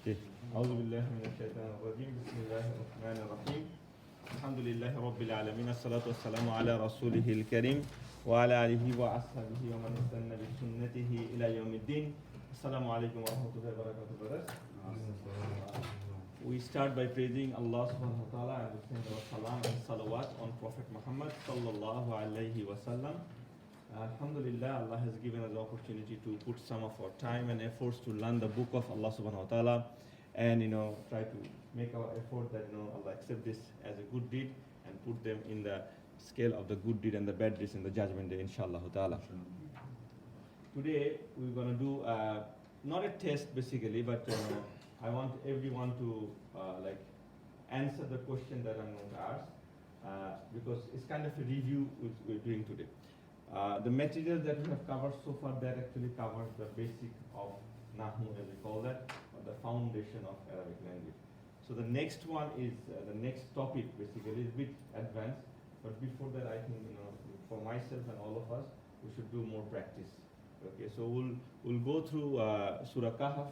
Okay. أعوذ بالله من الشيطان الرجيم بسم الله الرحمن الرحيم الحمد لله رب العالمين الصلاة والسلام على رسوله الكريم وعلى آله وأصحابه ومن استنى بسنته إلى يوم الدين. Assalamu alaikum wa rahmatullahi wa barakatuh, brothers. We start by praising Allah subhanahu wa ta'ala and we send our salam and salawat on Prophet Muhammad sallallahu alayhi wa sallam. Alhamdulillah, Allah has given us the opportunity to put some of our time and efforts to learn the book of Allah subhanahu wa ta'ala and try to make our effort that Allah accept this as a good deed and put them in the scale of the good deed and the bad deeds in the judgment day, inshallah ta'ala. Today we're going to do not a test basically, but I want everyone to answer the question that I'm going to ask because it's kind of a review which we're doing today. The material that we have covered so far that actually covers the basic of Nahu, as we call that, or the foundation of Arabic language. So the next one is the next topic basically is a bit advanced, but before that I think for myself and all of us we should do more practice. Okay, so we'll go through Surah Kahf,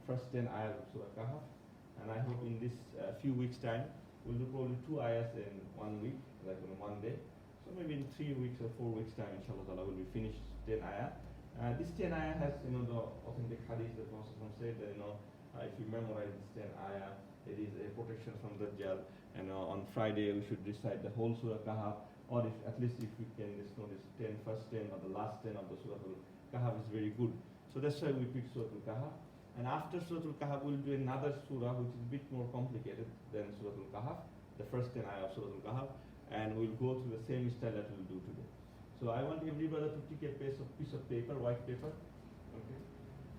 first 10 ayahs of Surah Kahf, and I hope in this few weeks time we'll do probably 2 ayahs in 1 week, like on one day. So maybe in 3 weeks or 4 weeks time, inshallah ta'ala, will be finished 10 ayah. This 10 ayah has the authentic hadith that Prophet said that if you memorize this 10 ayah, it is a protection from Dajjal, and on Friday we should recite the whole Surah Kahf, or if at least if we can just know this first 10 or the last 10 of the Surah Kahf is very good. So that's why we picked Surah Kahf. And after Surah Kahf we'll do another surah which is a bit more complicated than Surah Kahf, the first 10 ayah of Surah Kahf, and we'll go through the same style that we'll do today. So I want every brother to take a piece of paper, white paper, okay?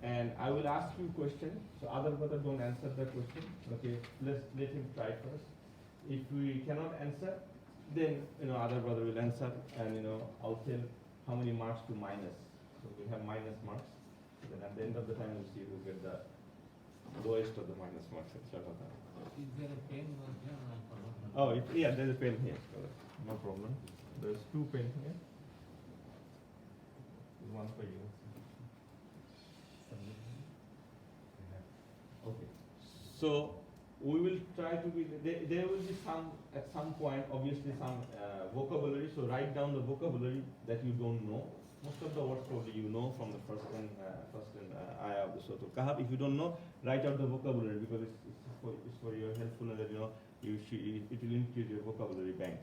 And I will ask you a question, so other brother don't answer the question, okay? Let him try first. If we cannot answer, then other brother will answer, and I'll tell how many marks to minus. So we have minus marks. Then at the end of the time we'll see who get the lowest of the minus marks. Is there a pen or here? Oh, yeah, there's a pen here. No problem. There's 2 pens here. There's one for you. Okay. So we will try to be. There will be some at some point, obviously some vocabulary. So write down the vocabulary that you don't know. Most of the words probably you know from the first ayah of the Surah Kahf. If you don't know, write out the vocabulary because it's for your helpful and that it will increase your vocabulary bank.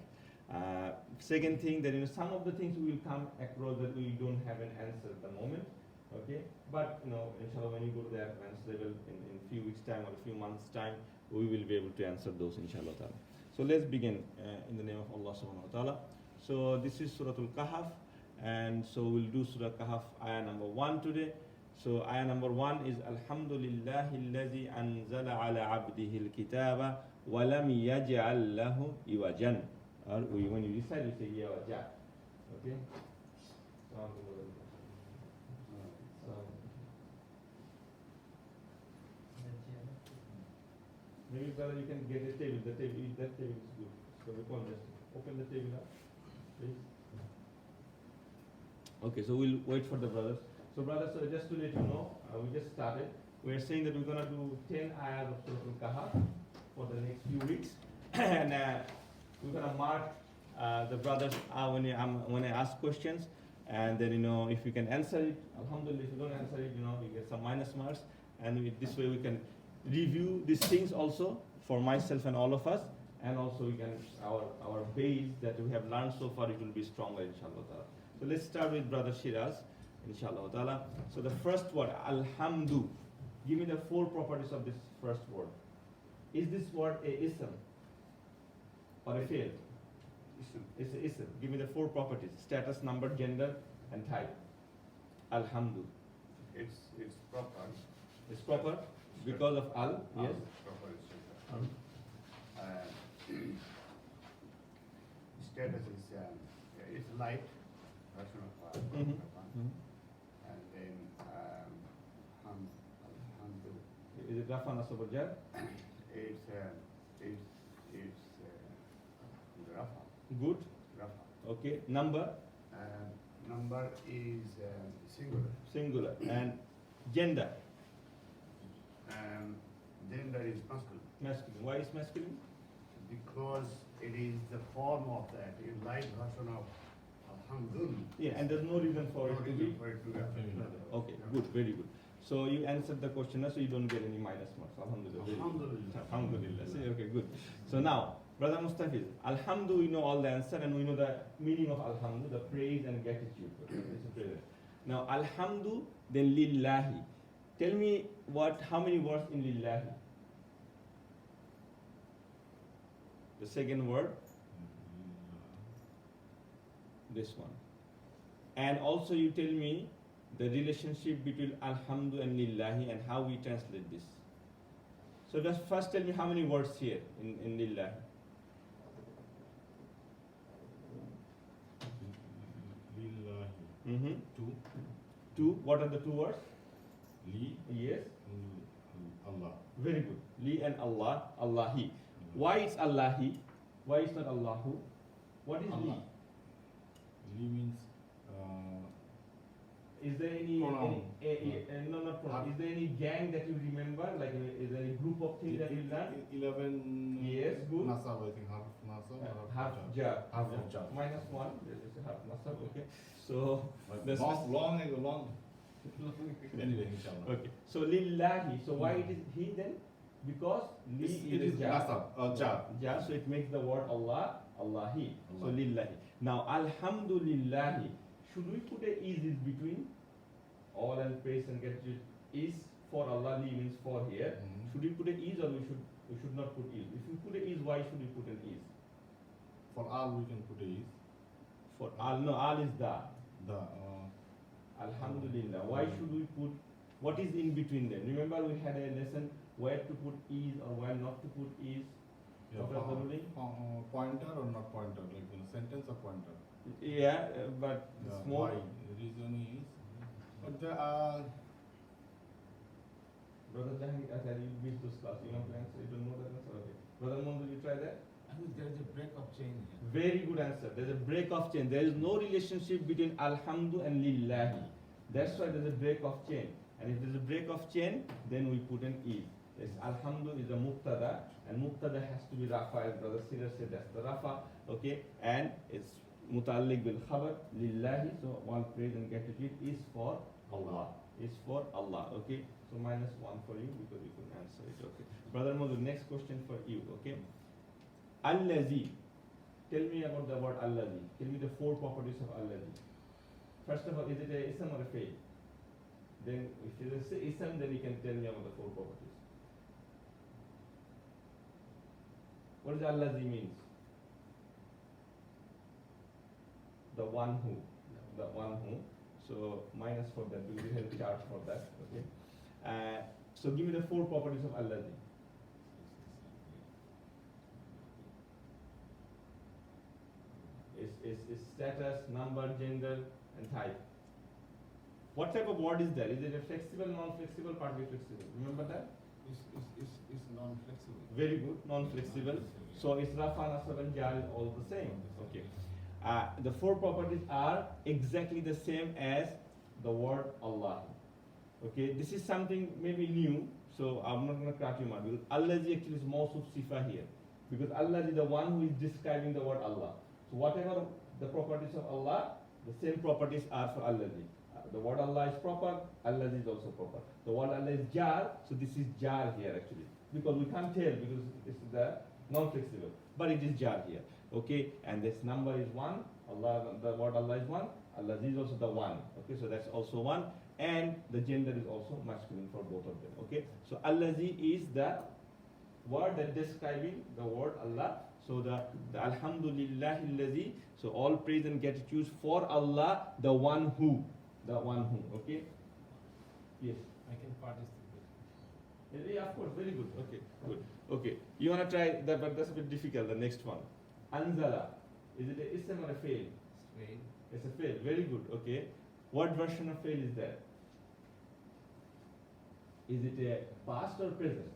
Second thing that some of the things will come across that we don't have an answer at the moment. Okay, but inshallah when you go to the advanced level in few weeks time or a few months time, we will be able to answer those inshallah ta'ala. So let's begin in the name of Allah subhanahu wa ta'ala. So this is Surah Kahf. And so we'll do Surah Kahf ayah number 1 today. So ayah number 1 is Alhamdulillahi alladhi anzala ala abdihi al-kitaba wa lam yaj'al lahu iwajan. Or when you recite you say iwaja. Okay? Maybe brother you can get a table. That table is good. So we can just open the table up, please. Okay, so we'll wait for the brothers. So brothers, so just to let you know, we just started. We're saying that we're going to do 10 ayahs of Surah Kahf for the next few weeks. And we're going to mark the brothers when I ask questions. And then, if you can answer it, alhamdulillah. If you don't answer it, you get some minus marks. And this way we can review these things also for myself and all of us. And also we can, our base that we have learned so far, it will be stronger, inshallah. So let's start with Brother Shiraz, inshallah ta'ala. So the first word, alhamdu. Give me the 4 properties of this first word. Is this word a ism or a fi'l? Ism. It's a ism. Give me the 4 properties: status, number, gender, and type. Alhamdu. It's proper. It's proper because of al. Yes. Proper is status is it's light. Version of Mhm. And then alhamdu. Is it Rafa Nasab or Jar? It's Rafa. Good. Rafa. Okay. Number. Number is singular. Singular. And gender. gender is masculine. Masculine. Why is masculine? Because it is the form of that, a light version of Alhamdulillah. Yeah, and there's no reason for No it to reason be. for it to be feminine. Okay, good, very good. So you answered the question, so you don't get any minus marks. Alhamdulillah. Very good. Alhamdulillah. Alhamdulillah. See, okay, good. So now, Brother Mustafiz, Alhamdu, we know all the answer and we know the meaning of Alhamdu, the praise and gratitude. It's a prayer. Now, Alhamdu, then Lillahi. Tell me how many words in Lillahi? The second word, this one. And also you tell me the relationship between Alhamdu and Lillahi and how we translate this. So just first tell me how many words here in Lillahi. Lillahi. Two. Two. What are the two words? Li. Yes. Allah. Very good. Li and Allah. Allahi. Why is Allahi? Why is not Allahu? What is Allah. Li means Li? Is there any, pronoun. no, not pronoun. Is there any gang that you remember? Like, is there a group of things that you learn? 11. Yes, good. Nasab, I think half nasab. or Half jar. Half of jar. Minus one. This is half nasab. Okay. So the Long. Anyway, inshallah. okay. So lillahi. So why it is he then? Because li It is jar. nasab, jar. Jar. So it makes the word Allah, Allahi. So Allah. lillahi. Now alhamdulillahi. Should we put a is in between? All and praise and gratitude is for Allah. Li means for here. Mhm. Should we put a is or we should not put is? If we put a is, why should we put an is? For all we can put a is. For al, no, al is da. The Alhamdulillah. Why should we put, what is in between them? Remember we had a lesson where to put is or where not to put is. What was the ruling? Pointer or not pointer, like in a sentence or pointer. Yeah, but small. Why? The reason is, but the Brother Jahangir, I said you missed this class. You don't answer. You don't know that answer. Okay. Brother Moon, will you try that? I think there is a break of chain here. Very good answer. There's a break of chain. There is no relationship between Alhamdu and Lillahi. That's why there's a break of chain. And if there's a break of chain, then we put an is. Yes, Alhamdu is a Muqtada, and Muqtada has to be Rafa, as Brother Siraj said, that's the Rafa, okay? And it's Muta'alliq bil Khabar, Lillahi, so all praise and gratitude is for Allah. Is for Allah, okay? So minus one for you because you couldn't answer it, okay? Brother Mother, next question for you, okay? Allazi. Tell me about the word Allazi. Tell me the four properties of Allazi. First of all, is it a ism or a fail? Then, if it is a ism, then you can tell me about the four properties. What does Allazi means? The one who. The one who. So, minus for that, because we have a chart for that, okay? So, give me the four properties of Allazi. Is status, number, gender, and type. What type of word is there? Is it a flexible, non-flexible, partly flexible? Remember that? It's non-flexible. Very good, non-flexible. So it's Rafa, Nasab, and Jar is all the same. Okay. The four properties are exactly the same as the word Allah. Okay, this is something maybe new, so I'm not going to crack you out because Allah actually is Mawsuf Sifa here. Because Allah is the one who is describing the word Allah. So whatever the properties of Allah, the same properties are for Allah. The word Allah is proper, Allah is also proper. The word Allah is Jar, so this is Jar here actually. Because we can't tell because this is the non-flexible. But it is Jar here. Okay, and this number is 1, Allah, the word Allah is 1, Allah is also the 1. Okay, so that's also 1. And the gender is also masculine for both of them. Okay, so Allazi is the word that describing the word Allah. So the Alhamdulillahillazi, so all praise and gratitude for Allah, the one who. Okay? Yes. I can participate. Yeah, of course, very good. Okay, good. Okay, you wanna try that, but that's a bit difficult. The next one, Anzala. Is it a ism or a fail? Fail. It's a fail. Very good. Okay. What version of fail is that? Is it a past or present?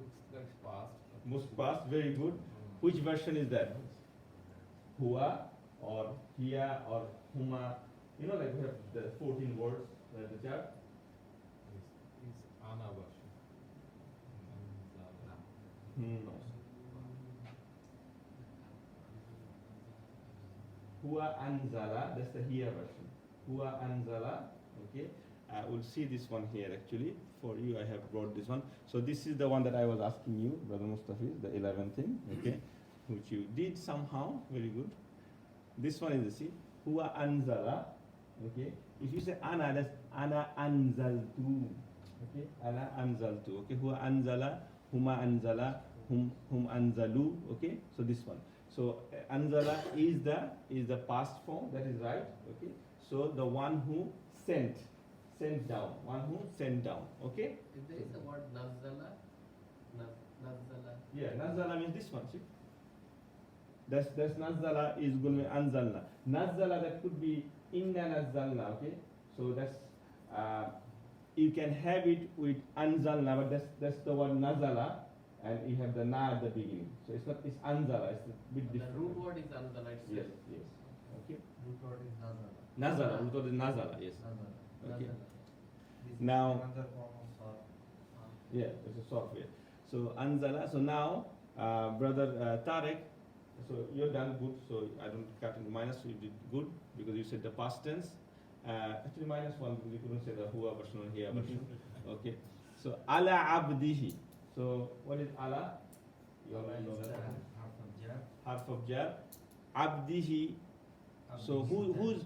Looks like past. Most past. Very good. Which version is that? Hua or Hiya or Huma? You know, like we have the 14 words at the chart. Is Ana version. No. Huwa anzala, that's the here version. Huwa anzala, okay. We'll see this one here actually. For you, I have brought this one. So this is the one that I was asking you, Brother Mustafi, the 11th thing, okay, which you did somehow, very good. This one is the see, huwa anzala, okay. If you say ana, that's ana anzaltu, okay, ana anzaltu, okay. Huwa anzala, huma anzala, hum anzalu, okay. So this one. So anzala is the past form, that is right, okay. So the one who sent down, one who sent down, okay. If there is a word nazala, nazala. Yeah, nazala means this one, see. That's nazala is going to be anzalna. Nazala, that could be inna nazalna, okay. So that's you can have it with anzalna, but that's the word nazala, and you have the na at the beginning. So it's anzala, it's a bit The different. root word is anzala itself. Yes, okay. Root word is nazala. Nazala, root word is nazala, yes. Nazala. Okay. This Now- is another form of sort. Yeah, it's a software. So anzala. So now, brother Tarek, so you're done good. So I don't cut into minus. So you did good because you said the past tense. Actually minus one because you couldn't say the huwa version or here version. Okay. So ala abdihi. So what is ala? You already know that. Half of jar. Harf of jar. Abdihi. So who's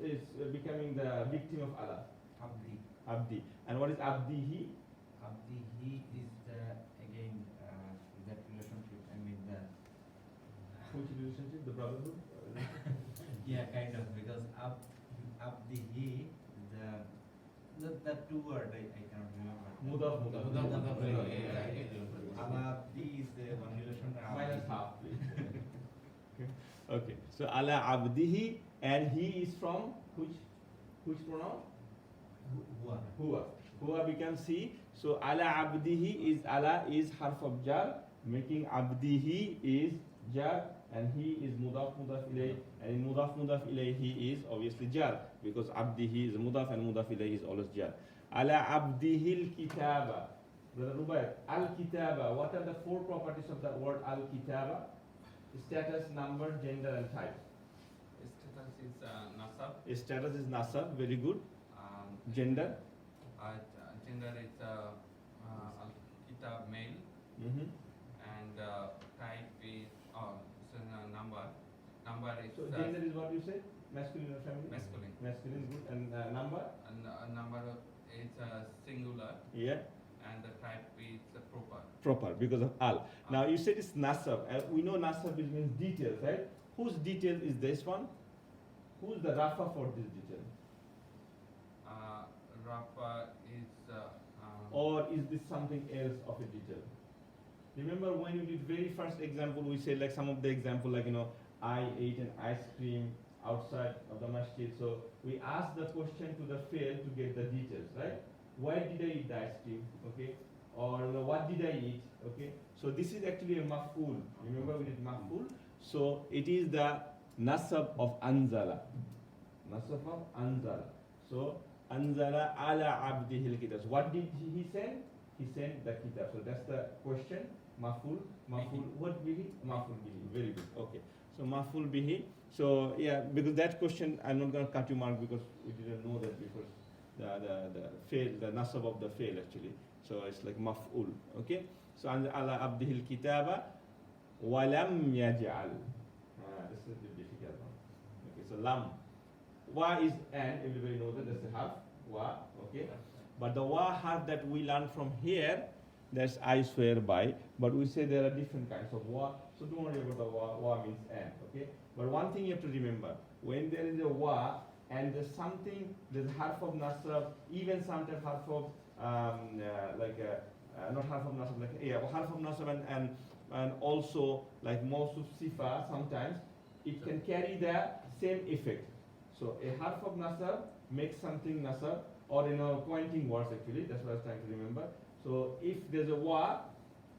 is becoming the victim of Allah? Abdi. Abdi. And what is abdihi? Abdi, he is again that relationship. I mean the. Which relationship? The brotherhood? Yeah, kind of, because Abdi, he, the two word I cannot remember. Mudaf. Abdi is the one relation. Minus half, please. Okay. So ala abdihi, and he is from which pronoun? Huwa. Huwa becomes he. So ala abdihi is ala is harf of jar, making abdihi is jar, and he is mudaf ilayh, and in mudaf ilayh he is obviously jar because abdihi is mudaf and mudaf ilayh is always jar. Ala abdihi al-kitaba. Brother Rubayat, al-kitaba. What are the four properties of that word al-kitaba? Status, number, gender, and type. Status is nasab. Status is nasab, very good. Gender. Gender is kitab male, Mm-hmm. and type is number. Number is So gender is what you say? Masculine or feminine? masculine, Masculine, good. And number? and number is singular, Yeah. and the type is proper. Proper, because of al. Now you said it's nasab. We know nasab means details, right? Whose detail is this one? Who's the rafa for this detail? Rafa is Or is this something else of a detail? Remember when you did very first example, we said like some of the example, like, I ate an ice cream outside of the masjid. So we asked the question to the fail to get the details, right? Why did I eat the ice cream? Okay. Or what did I eat? Okay. So this is actually a maf'ul. Remember we did maf'ul? So it is the nasab of anzala. Nasab of anzala. So anzala ala abdihil kitab. So what did he send? He sent the kitab. So that's the question. Maf'ul. What bihi? Maf'ul bihi. Very good. Okay. So maf'ul bihi. So yeah, because that question I'm not going to cut you mark because we didn't know that before. The fail, the nasab of the fail actually. So it's like maf'ul. Okay. So ala abdihil kitaba walam yaj'al. This is the difficult one. Okay. So lam. Wa is and everybody knows that that's the half. Wa. Okay. But the wa half that we learn from here, that's I swear by. But we say there are different kinds of wa. So don't worry about the wa. Wa means and. Okay. But one thing you have to remember: when there is a wa and there's something, there's half of nasab, even sometimes half of not half of nasab, like half of nasab and also like mawsuf sifa. Sometimes it can carry the same effect. So a half of nasab makes something nasab, or pointing words actually. That's what I was trying to remember. So if there's a wa,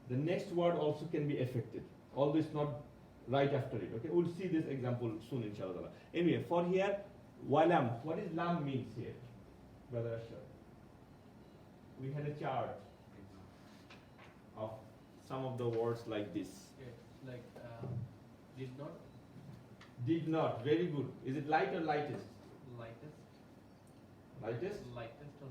the next word also can be affected, although it's not right after it. Okay, we'll see this example soon, inshallah. Anyway, for here, walam. What is lam means here, Brother Ashraf? We had a chart of some of the words like this. Okay, like did not, Did not. Very good. Is it light or lightest? lightest, Lightest? lightest on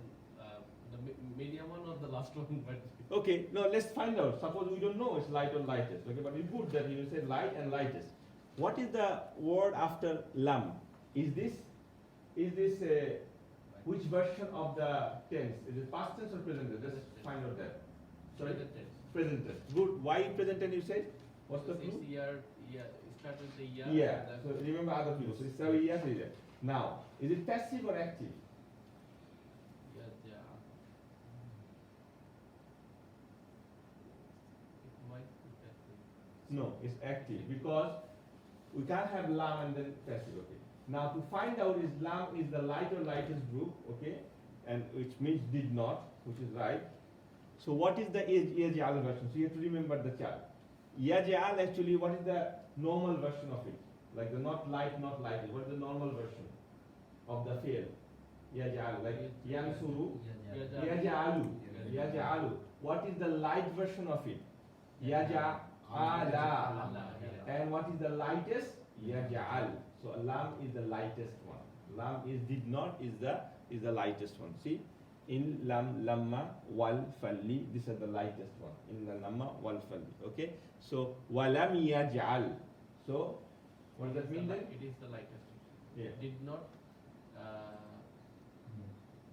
the medium one or the last one, but Okay, no, let's find out. Suppose we don't know it's light or lightest. Okay, but it's good that you say light and lightest. What is the word after lam? Is this which version of the tense? Is it past tense or present tense? Let's find out that. Sorry? present tense. Present tense. Good. Why present tense you said? What's the Because clue? it's year, yeah, it starts with the year. Yeah. and So then remember other people. So it's 7 years is there. Now, is it passive or active? yeah, yeah. It might be passive. No, it's active because we can't have lam and then passive. Okay. Now to find out is lam is the light or lightest group. Okay, and which means did not, which is right. So what is the yaj'al version? So you have to remember the chart. Yaj'al actually, what is the normal version of it? Like the not light, not light. What is the normal version of the fail? Yaj'al, like yansuru, yaj'alu, yaj'alu. What is the light version of it? Yaj'ala. And what is the lightest? Yaj'al. So lam is the lightest one. Lam is did not is the lightest one. See, in lam, lamma, wal, falli. These are the lightest one. In the lamma, wal, falli. Okay. So walam yaj'al. So what does that mean then? It is the lightest. Yeah. Did not.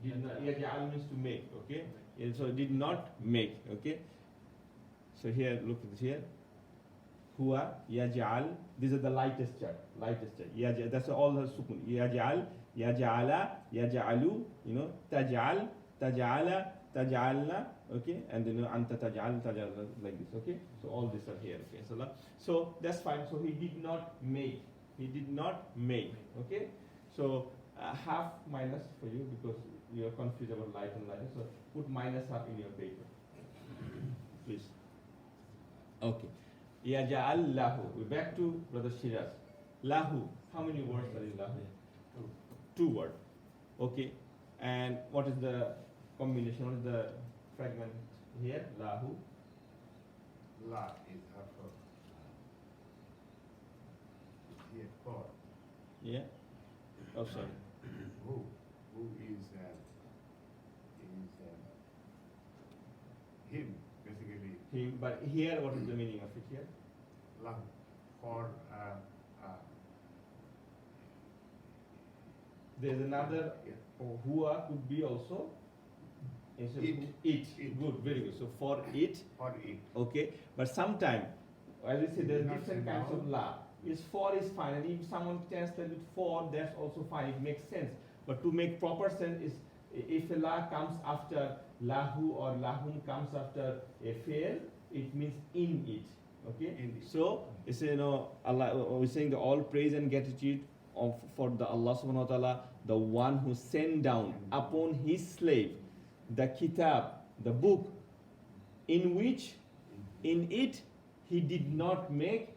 Did not. Yaj'al means to make. Okay. And so did not make. Okay. So here, look at this here. Huwa, yaj'al. These are the lightest chart. Lightest chart. That's all the sukun. Yaj'al, yaj'ala, yaj'alu. You know, taj'al, taj'ala, taj'alna. Okay, and then anta taj'al, taj'al, like this. Okay, so all these are here. Okay, so that's fine. So he did not make. He did not make. Okay, so half minus for you because you are confused about light and lightest. So put minus half in your paper, please. Okay. Yaj'al lahu. We're back to Brother Shiraz. Lahu. How many words are in lahu? Two words. Okay. And what is the combination? What is the fragment here? Lahu. La is after here for Yeah. Oh, sorry. who is him basically. Him. But here, what is the meaning of it here? La for There's another yeah. huwa could be also. Instead of It. It. It. Good. Very good. So for it. For it. Okay. But sometime, as we say, there's Not different say kinds noun. of la. Is for is fine, and if someone translates with for, that's also fine. It makes sense. But to make proper sense is if a la comes after lahu or lahum comes after a fail, it means in it. Okay. In it. So it's Allah. We're saying the all praise and gratitude for the Allah Subhanahu wa Taala, the one who sent down upon His slave the kitab, the book, in which in it He did not make.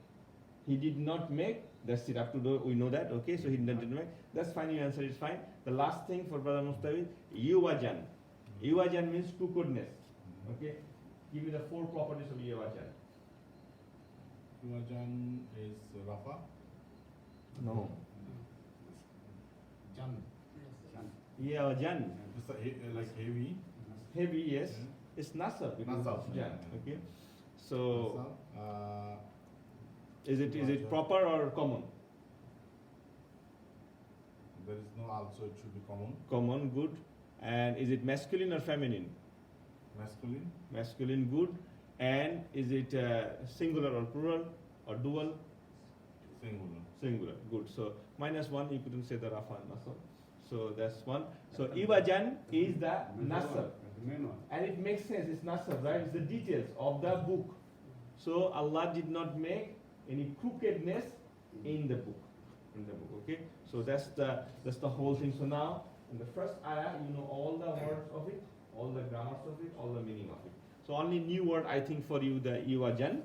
He did not make. That's it. Up to the, we know that. Okay. So he didn't make. That's fine. Your answer is fine. The last thing for Brother Mustawid, yuwajan. Yuwajan means crookedness. Okay. Give me the 4 properties of yuwajan. Yuwajan is Rafa. No. Jan. Yuwajan. It's like heavy. Heavy, yes. Yeah. It's nasab because Nasab, it's jan. yeah. Okay. So Nasa, is it proper or common? there is no also, it should be common. Common, good. And is it masculine or feminine? Masculine. Masculine, good. And is it singular or plural or dual? Singular. Singular, good. So -1, you couldn't say the rafa and nasab. So that's one. So iwajan is the nasab. The main one. And it makes sense, it's nasab, right? It's the details of the book. So Allah did not make any crookedness in the book. In the book, okay? So that's the whole thing. So now in the first ayah, you know all the words of it, all the grammars of it, all the meaning of it. So only new word I think for you, the iwajan.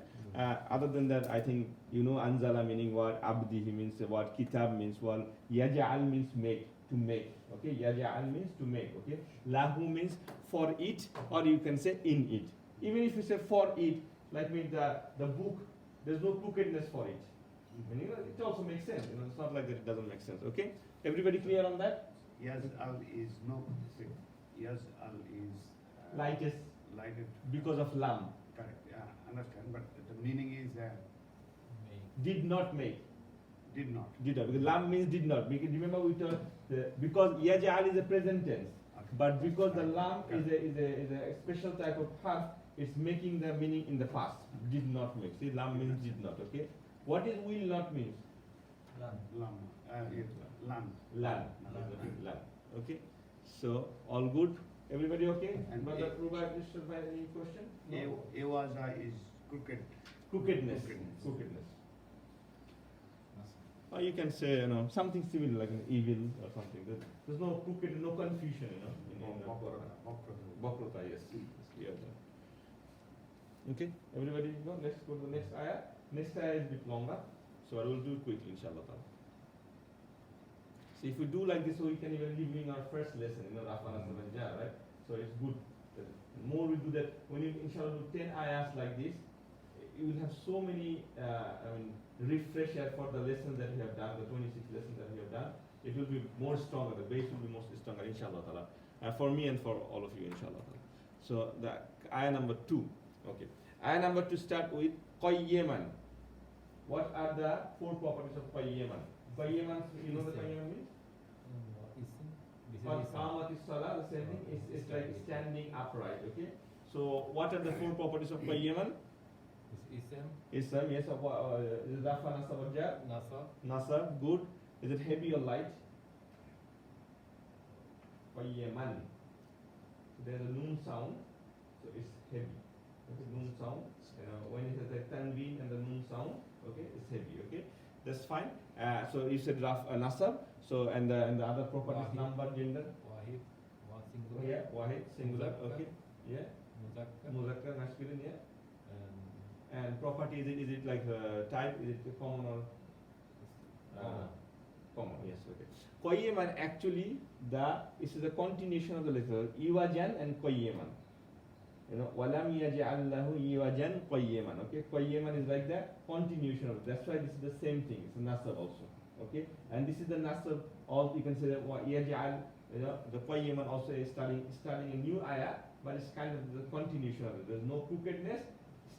Other than that, I think you know anzala meaning what, abdihi means what, kitab means what, yaj'al means make, to make. Okay, yaj'al means to make. Okay, lahu means for it, or you can say in it. Even if you say for it, Like means the book, there's no crookedness for it. And it also makes sense. It's not like that it doesn't make sense. Okay, everybody clear on that? Yes, al is no, yes, al is. Lightest Lighted. because of lam. Correct, yeah, understand, but the meaning is Did not make. did not. Did not. Because lam means did not. Because remember we told because yaj'al is a present tense. Okay. But because the lam is a special type of harf, it's making the meaning in the past. Did not make. See, lam means did not. Okay. What is will not means? Lam. Lam, yes, lam. Lam. Lam. Okay. So all good. Everybody okay? And Brother Rubai, any question? No? Ewaza is crooked. Crookedness. Crookedness. Crookedness. Or you can say, something similar like an evil or something. There's no crooked, no confusion, in the Quran. Bakrata, yes. Clear. Okay, everybody go. Let's go to the next ayah. Next ayah is a bit longer, so I will do it quickly, inshallah. So if we do like this, so we can even be doing our first lesson, Rafana Sabanja, right? So it's good. The more we do that, when you inshallah do 10 ayahs like this, you will have so many, refresher for the lessons that we have done, the 26 lessons that we have done. It will be more stronger, the base will be more stronger, inshallah ta'ala. For me and for all of you, inshallah ta'ala. So the ayah number 2. Okay. Ayah number 2 start with Qayyiman. What are the 4 properties of Qayyiman? Qayyiman, you know what Qayyiman means? Qamat is salah, the same thing, it's like standing upright, okay? So what are the 4 properties of Qayyiman? Ism, yes, is it Rafa, Nasab, or Jar? Nasab, good. Is it heavy or light? Qayyiman. So there's a noon sound, so it's heavy. Okay, noon sound. When it has a tanween and the noon sound, okay, it's heavy. Okay, that's fine. So you said Nasab. So and the other properties, Wahid. number, gender. Wahid, one singular. Oh, yeah, Wahid, singular. Muzakkar. Okay, yeah. Muzakkar. Muzakkar, masculine, yeah. And And property, is it like type? Is it common or common? Yes, okay. Qayyiman, actually, this is a continuation of the letter Iwajan and Qayyiman. Walam yaj'al lahu iwajan Qayyiman. Okay, Qayyiman is like the continuation of it. That's why this is the same thing. It's a nasab also. Okay, and this is the nasab. Also, you can say that yaj'al. The Qayyiman also is starting a new ayah, but it's kind of the continuation of it. There's no crookedness.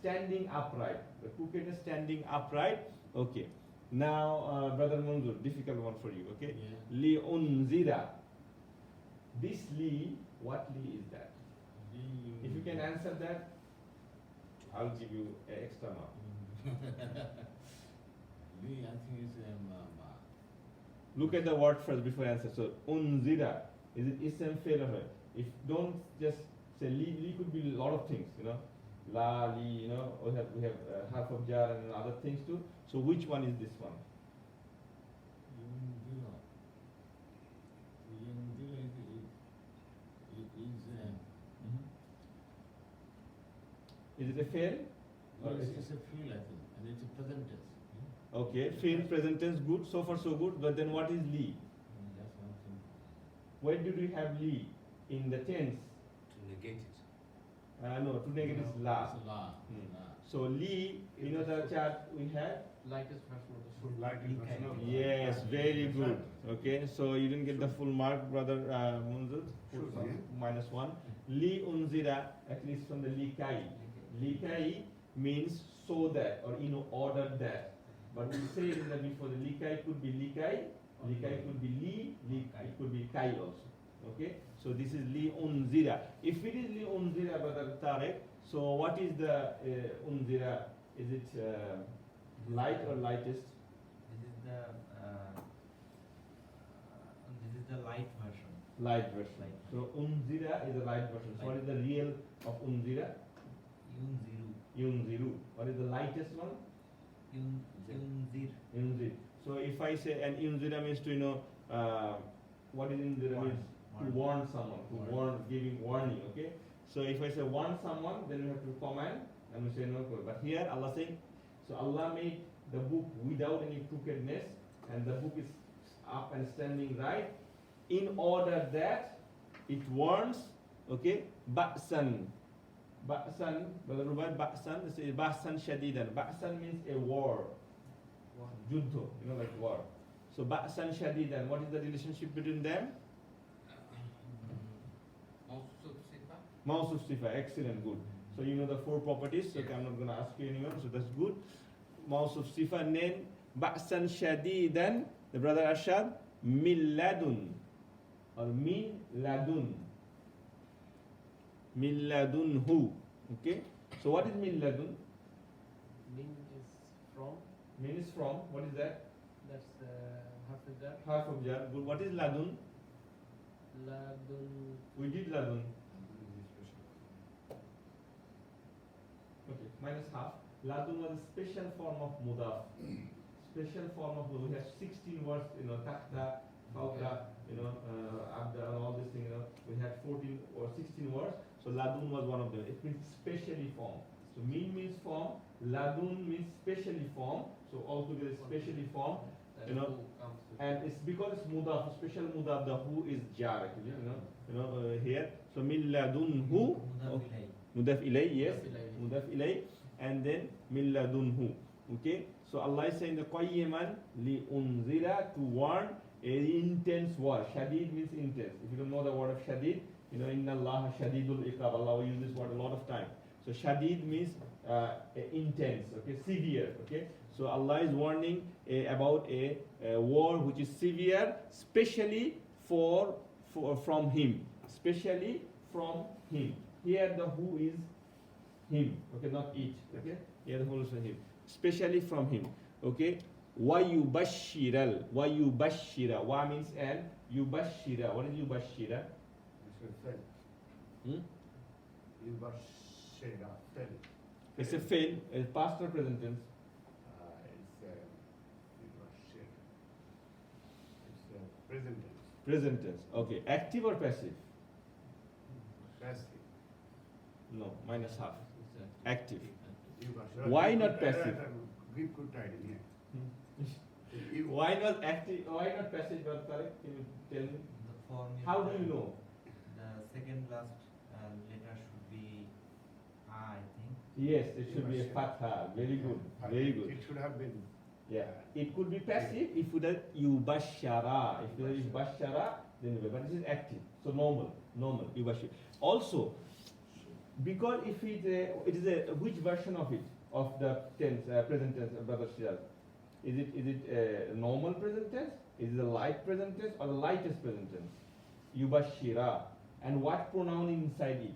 Standing upright. The crookedness standing upright. Okay. Now, Brother Munzur, difficult one for you. Okay. Li unzira. This li, what li is that? If you can answer that, I'll give you an extra mark. Look at the word first before answer. So unzira, is it ism fail or not? If don't just say li. Li could be a lot of things. La, li, we have half of jar and other things too. So which one is this one? Is it a fail? It's a field, I think, and it's a present tense. Okay, fail, present tense, good. So far so good. But then what is li? That's one thing. Where did we have li? In the tense. To negate it. No, to negate is la. It's a la. So li, the chart we had. Lightest version of the surah. Lightest version of the Yes, very good. Okay, so you didn't get the full mark, Brother Munzir. Sure, yeah. -1. Li unzira, at least from the likai. Likai means so that or order that. But we say in the before the likai could be likai, likai could be li, it could be kai also. Okay, so this is li unzira. If it is li unzira, Brother Tarek, so what is the unzira? Is it light or lightest? This is the light version. Light version. Light. So unzira is the light version. So what is the real of unzira? Yunziru. Yunziru. What is the lightest one? Yunzir. Yunzir. So if I say, and yunzira means to what is yunzira means? To warn someone, giving warning. Okay. So if I say warn someone, then we have to command, and we say no. But here Allah saying, so Allah made the book without any crookedness, and the book is up and standing right, in order that it warns, okay, ba'san, Ba'san, Brother Rubaid, Ba'san, this is Ba'san Shadidan. Ba'san means a war. Juddho, like war. So Ba'san Shadidan, what is the relationship between them? Mausuf Sifa, excellent, good. So you know the four properties, so I'm not going to ask you anymore, so that's good. Mausuf Sifa, then Ba'san Shadidan, the brother Ashad, Milladun, or Min Ladun. Min Ladunhu, okay? So what is Min Ladun? Min is from. Min is from, what is that? That's half of that. Half of jar, good. What is Ladun? Ladun. We did Ladun. Okay, minus half. Ladun was a special form of mudaf. Special form of mudaf. We have 16 words, tahta, fawqa, abda, and all these things, we had 14 or 16 words. So ladun was one of them. It means specially formed. So min means form, ladun means specially formed. So altogether specially formed. And who comes with And it's because it's mudaf, special mudaf, the who is jar actually, here. So min ladunhu, mudaf ilay, yes, mudaf ilay, and then min ladunhu. Okay, so Allah is saying the qayyiman li unzira, to warn a intense war. Shadid means intense. If you don't know the word of shadid, inna Allah shadidul iqab. Allah will use this word a lot of time. So shadid means intense, okay, severe, okay. So Allah is warning about a war which is severe, especially from Him, especially from Him. Here the who is Him, okay, not it, okay. Here the who is Him, especially from Him, okay. Wa yubashshiral, wa means and, yubashshira. What is yubashshira? It's a fail, a past or present tense. Present tense. Present tense. Okay. Active or passive? Passive. No, minus half. Active. Yubashshira. Why not passive? Give good tidings. Why not active? Why not passive? Brother Tariq, can you tell me? The formula. How do you know? The second last letter should be I think. Yes, it should be a fatha. Very good. Very good. It should have been. Yeah. It could be passive if you did yubashshara. If you did bashara, then but this is active. So normal. Yubashshir. Also, because if it is a which version of it, of the tense, present tense, Brother Shiraz? Is it a normal present tense? Is it a light present tense or the lightest present tense? Yubashshira. And what pronoun inside it?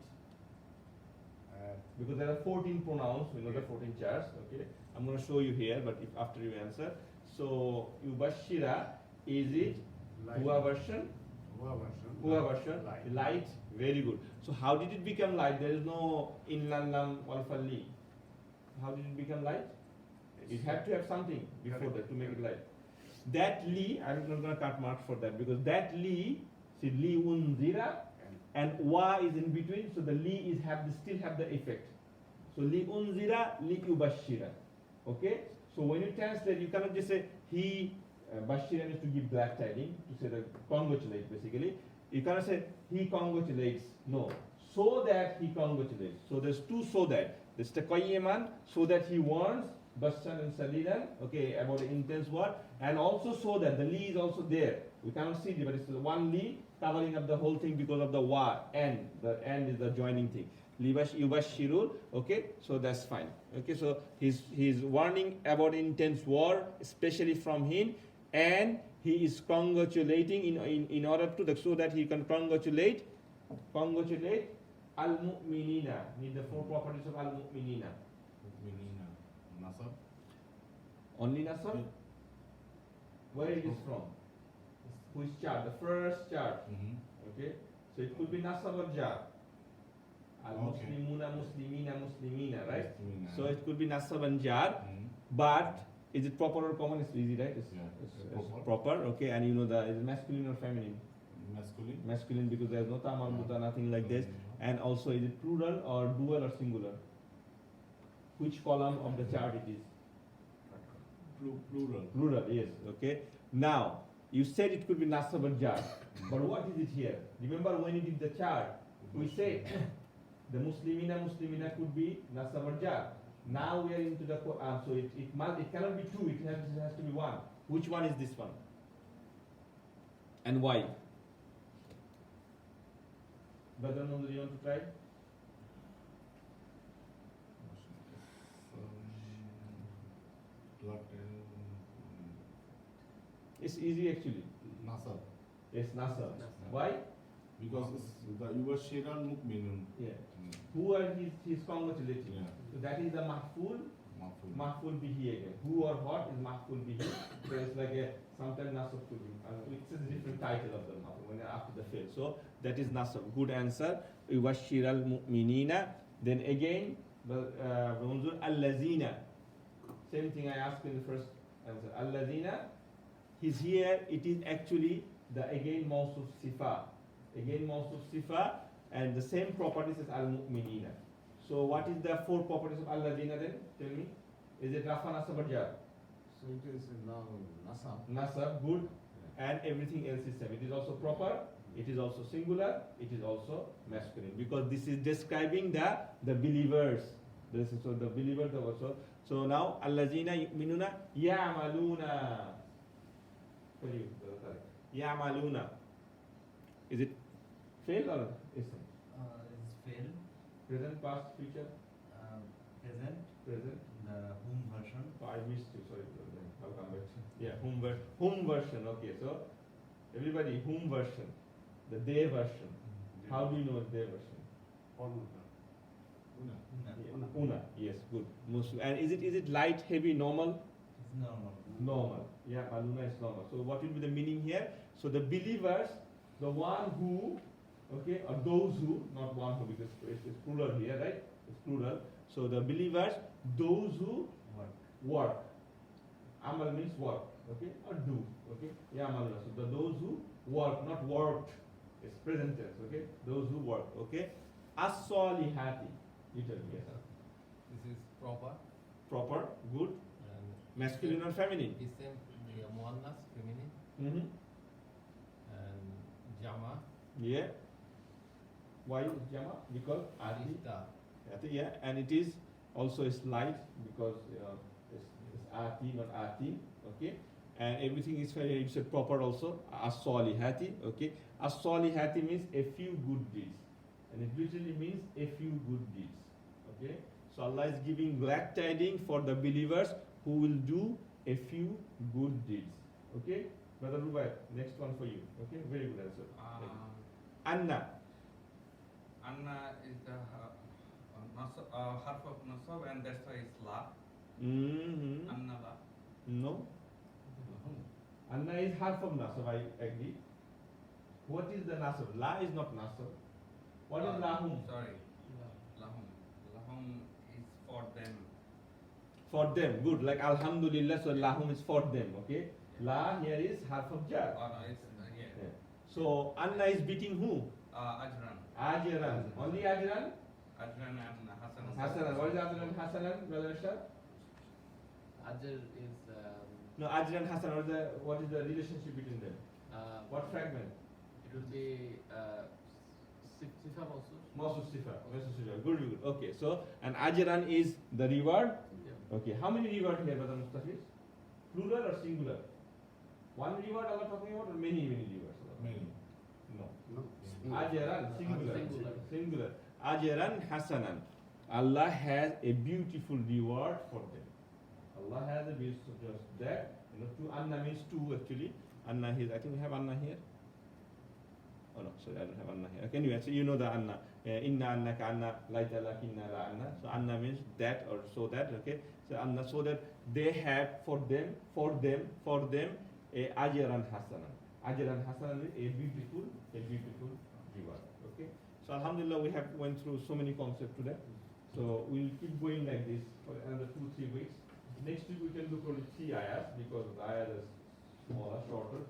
Because there are 14 pronouns, we know the 14 chars, okay? I'm going to show you here, but if after you answer. So, Yubashshira, is it Huwa version? Huwa version. Light. Very good. So, how did it become light? There is no inlan lam wal falli. How did it become light? It had to have something before that to make it light. That li, I'm not going to cut marks for that because that li, see li unzira and wa is in between, so the li is still have the effect. So li unzira, li yubashshira. Okay? So when you translate, you cannot just say he bashira is to give glad tidings, to say the congratulate basically. You cannot say he congratulates. No. So that he congratulates. So there's two so that. There's the qayyiman, so that he warns, Bashan and Salidan, okay, about the intense word, and also so that the li is also there. We cannot see it, but it's one li covering up the whole thing because of the wa, and the end is the joining thing. Yubashshirul, okay, so that's fine. Okay, so he's warning about intense war, especially from him, and he is congratulating in order to so that he can congratulate al-mu'minina. Need the four properties of al-mu'minina. Nasab. Only nasab? Where it is from? Which chart? The first chart. Okay, so it could be nasab or jar. Al-muslimuna, muslimina, right? So it could be nasab and jar, but is it proper or common? It's easy, right? It's proper, okay, and you know is it masculine or feminine? Masculine. Masculine because there is no ta marbuta, nothing like this. And also is it plural or dual or singular? Which column of the chart it is? Plural. Plural, yes, okay. Now, you said it could be nasab or jar, but what is it here? Remember when you did the chart, we said The Muslimina could be nasab or jar. Now we are into the Quran, so it cannot be two, it has to be one. Which one is this one? And why? Brother Mundur, you want to try? It's easy actually. Nasab. It's nasab. Nasab. Why? Because it's the Yubashiran Mukminun. Yeah. Who are his congratulating? Yeah. So that is the mahful. Maful. Mahful bihi again. Who or what is mahful bihi? So it's like a sometimes nasab could be. It's a different title of the mahful when after the fail. So that is nasab. Good answer. Yubashiral mu'minina. Then again, allazina. Same thing I asked in the first answer. Allazina. He's here. It is actually the again mawsuf sifa. Again mawsuf sifa and the same properties as al-mu'minina. So what is the four properties of allazina then? Tell me. Is it rafa, nasab or jar? So it is now nasab. Nasab, good. And everything else is same. It is also proper. It is also singular. It is also masculine. Because this is describing the believers. This is so the believers are also. So now allazina yu'minuna ya'maluna. What do you Ya'maluna. Is it fail or ism? Is fail. Present, past, future? Present. Present. The whom version. Oh, I missed you, sorry. I'll come back. Yeah, whom version. Okay, so everybody, whom version? The they version. How do you know they version? Una. No. Una. Yes, good. And is it light, heavy, normal? It's normal. Normal. Yeah, Aluna is normal. So what will be the meaning here? So the believers, the one who, okay, or those who, not one who, because it's plural here, right? It's plural. So the believers, those who work. Amal means work, okay, or do, okay? Yeah, Amaluna. So those who work, not worked. It's present tense, okay? Those who work, okay? As-salihati. You tell me, yes. This is proper. Proper, good. And Masculine or feminine? is same the muannas, feminine, Mm-hmm. and jama, Yeah. Why is Jama? Because Ati. arista. Yeah, and it is also is light because it's Ati, not Ati. Okay, and everything is very it's proper also. As-salihati. Okay, as-salihati means a few good deeds, and it literally means a few good deeds. Okay, so Allah is giving glad tidings for the believers who will do a few good deeds. Okay, Brother Rubai, next one for you. Okay, very good answer. Thank you. Anna. Anna is the harf of nasab and that's why it's la. Mm-hmm. Anna la. No. Anna is half of nasab, I agree. What is the nasab? La is not nasab. What is lahum? Sorry. Lahum. Lahum is for them. For them, good. Like alhamdulillah, so lahum is for them, okay? La here is half of jar. Or it's yeah. Yeah. So Anna is beating who? Ajran. Ajran. Only Ajran? Ajran and Hasan. Hasanan. What is Ajran and Hasanan, Brother Ashar? Ajr is No, Ajran and Hasan, what is the relationship between them? What fragment? it will be sifa also. Mawsuf sifa. Mawsuf sifa. Good, good. Okay, so, and Ajran is the reward. Yeah. Okay, how many reward here, Brother Mustafiz? Plural or singular? One reward Allah talking about or many rewards? Many. No. No. Ajran, singular. Singular. Singular. Ajran Hasanan. Allah has a beautiful reward for them. Allah has a beautiful just that. You know, two Anna means two actually. Anna here. I think we have Anna here. Oh no, sorry, I don't have Anna here. Okay, anyway, so you know the Anna. Inna annaka Anna, laita lakinna la Anna. So Anna means that or so that. Okay, so Anna so that they have for them a ajran hasanan. Ajran hasanan is a beautiful reward. Okay, so Alhamdulillah we have went through so many concepts today. So we'll keep going like this for another 2-3 weeks. Next week we can look only 3 ayahs because the ayahs are smaller, shorter.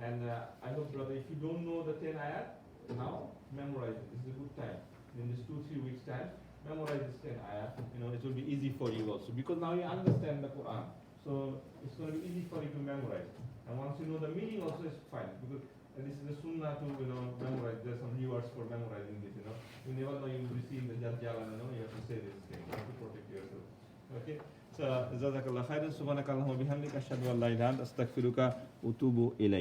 And I hope, brother, if you don't know the 10 ayat, now memorize it. This is a good time. In this 2-3 weeks time, memorize this 10 ayat. You know, it will be easy for you also because now you understand the Quran. So it's going to be easy for you to memorize. And once you know the meaning, also is fine because this is the sunnah to memorize. There's some rewards for memorizing this. never know you will receive the Dajjal, and you have to say this thing. You have to protect yourself. Okay? So, Jazakallah khairan, subhanakallahumma bihamdika, ashhadu an la ilaha illa anta, astaghfiruka wa atubu ilayk.